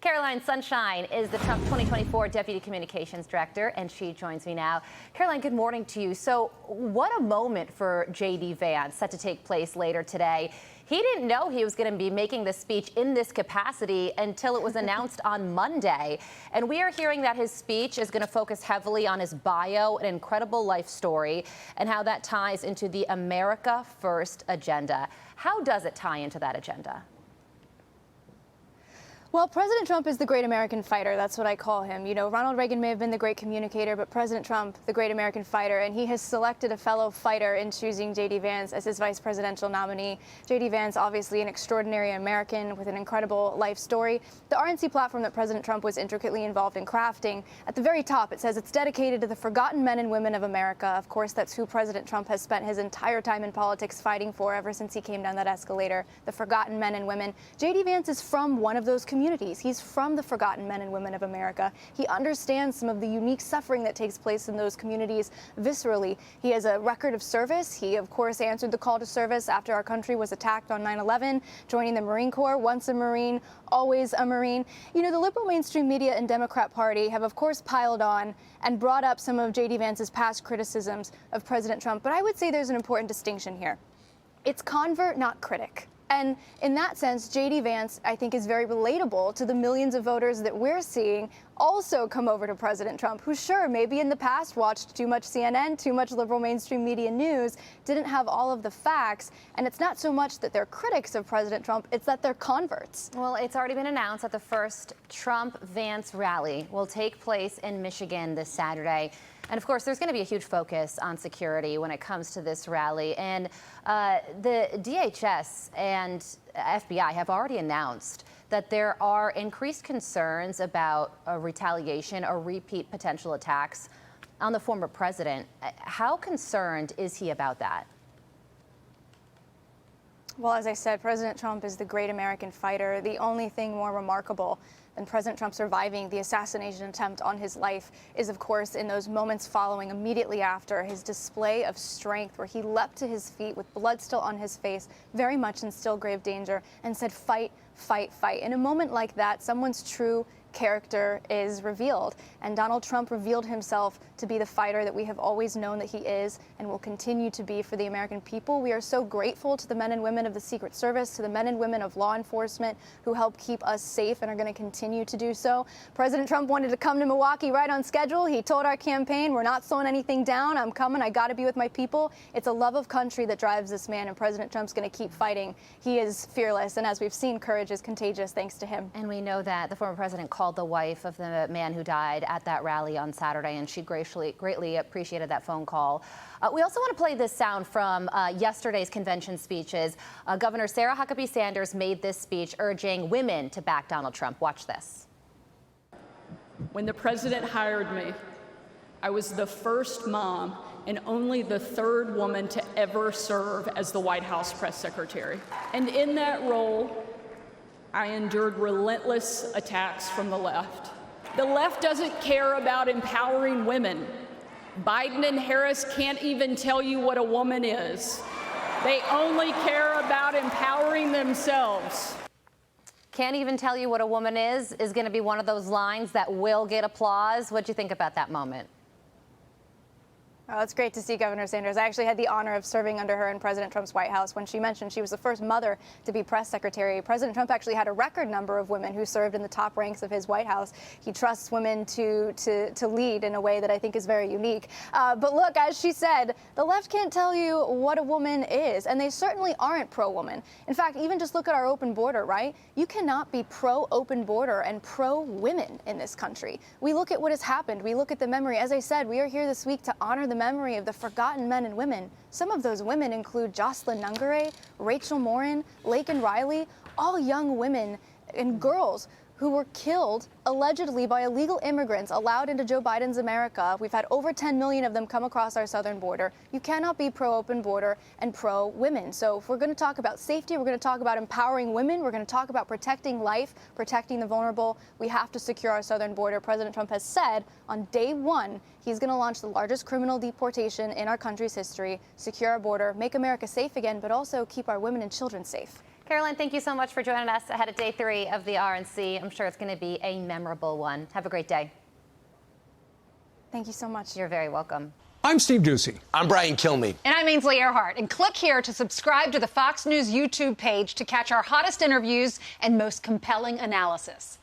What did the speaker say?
Caroline Sunshine is the Trump 2024 Deputy Communications Director, and she joins me now. Caroline, good morning to you. So what a moment for J.D. Vance, set to take place later today. He didn't know he was going to be making this speech in this capacity until it was announced on Monday. And we are hearing that his speech is going to focus heavily on his bio, an incredible life story, and how that ties into the America First agenda. How does it tie into that agenda? Well, President Trump is the great American fighter. That's what I call him. You know, Ronald Reagan may have been the great communicator, but President Trump, the great American fighter, and he has selected a fellow fighter in choosing J.D. Vance as his vice presidential nominee. J.D. Vance, obviously an extraordinary American with an incredible life story. The RNC platform that President Trump was intricately involved in crafting, at the very top, it says it's dedicated to the forgotten men and women of America. Of course, that's who President Trump has spent his entire time in politics fighting for ever since he came down that escalator, the forgotten men and women. J.D. Vance is from one of those communities. He's from the forgotten men and women of America. He understands some of the unique suffering that takes place in those communities viscerally. He has a record of service. He, of course, answered the call to service after our country was attacked on 9/11, joining the Marine Corps, once a Marine, always a Marine. You know, the liberal mainstream media and Democrat Party have, of course, piled on and brought up some of J.D. Vance's past criticisms of President Trump. But I would say there's an important distinction here. It's convert, not critic. And in that sense, J.D. Vance, I think, is very relatable to the millions of voters that we're seeing also come over to President Trump, who, sure, maybe in the past watched too much CNN, too much liberal mainstream media news, didn't have all of the facts. And it's not so much that they're critics of President Trump, it's that they're converts. Well, it's already been announced that the first Trump-Vance rally will take place in Michigan this Saturday. And of course, there's going to be a huge focus on security when it comes to this rally. And the DHS and FBI have already announced that there are increased concerns about retaliation or repeat potential attacks on the former president. How concerned is he about that? Well, as I said, President Trump is the great American fighter. The only thing more remarkable than President Trump surviving the assassination attempt on his life is, of course, in those moments following immediately after, his display of strength, where he leapt to his feet with blood still on his face, very much in still grave danger, and said, "Fight, fight, fight." In a moment like that, someone's true character is revealed. And Donald Trump revealed himself to be the fighter that we have always known that he is and will continue to be for the American people. We are so grateful to the men and women of the Secret Service, to the men and women of law enforcement who help keep us safe and are going to continue to do so. President Trump wanted to come to Milwaukee right on schedule. He told our campaign, "We're not slowing anything down. I'm coming. I got to be with my people." It's a love of country that drives this man, and President Trump's going to keep fighting. He is fearless, and as we've seen, courage is contagious thanks to him. And we know that the former president called the wife of the man who died at that rally on Saturday, and she greatly appreciated that phone call. We also want to play this sound from yesterday's convention speeches. Governor Sarah Huckabee Sanders made this speech urging women to back Donald Trump. Watch this. When the president hired me, I was the first mom and only the third woman to ever serve as the White House press secretary. And in that role, I endured relentless attacks from the left. The left doesn't care about empowering women. Biden and Harris can't even tell you what a woman is. They only care about empowering themselves. Can't even tell you what a woman is going to be one of those lines that will get applause. What do you think about that moment? Oh, it's great to see Governor Sanders. I actually had the honor of serving under her in President Trump's White House when she mentioned she was the first mother to be press secretary. President Trump actually had a record number of women who served in the top ranks of his White House. He trusts women to lead in a way that I think is very unique. But look, as she said, the left can't tell you what a woman is, and they certainly aren't pro-woman. In fact, even just look at our open border, right? You cannot be pro-open border and pro-women in this country. We look at what has happened. We look at the memory. As I said, we are here this week to honor the memory of the forgotten men and women. Some of those women include Jocelyn Nungare, Rachel Morin, Laken Riley, all young women and girls who were killed allegedly by illegal immigrants allowed into Joe Biden's America. We've had over 10 million of them come across our southern border. You cannot be pro-open border and pro-women. So if we're going to talk about safety, we're going to talk about empowering women, we're going to talk about protecting life, protecting the vulnerable, we have to secure our southern border. President Trump has said on day one, he's going to launch the largest criminal deportation in our country's history, secure our border, make America safe again, but also keep our women and children safe. Caroline, thank you so much for joining us ahead of day 3 of the RNC. I'm sure it's going to be a memorable one. Have a great day. Thank you so much. You're very welcome. I'm Steve Ducey. I'm Brian Kilmeade. And I'm Ainsley Earhart. And click here to subscribe to the Fox News YouTube page to catch our hottest interviews and most compelling analysis.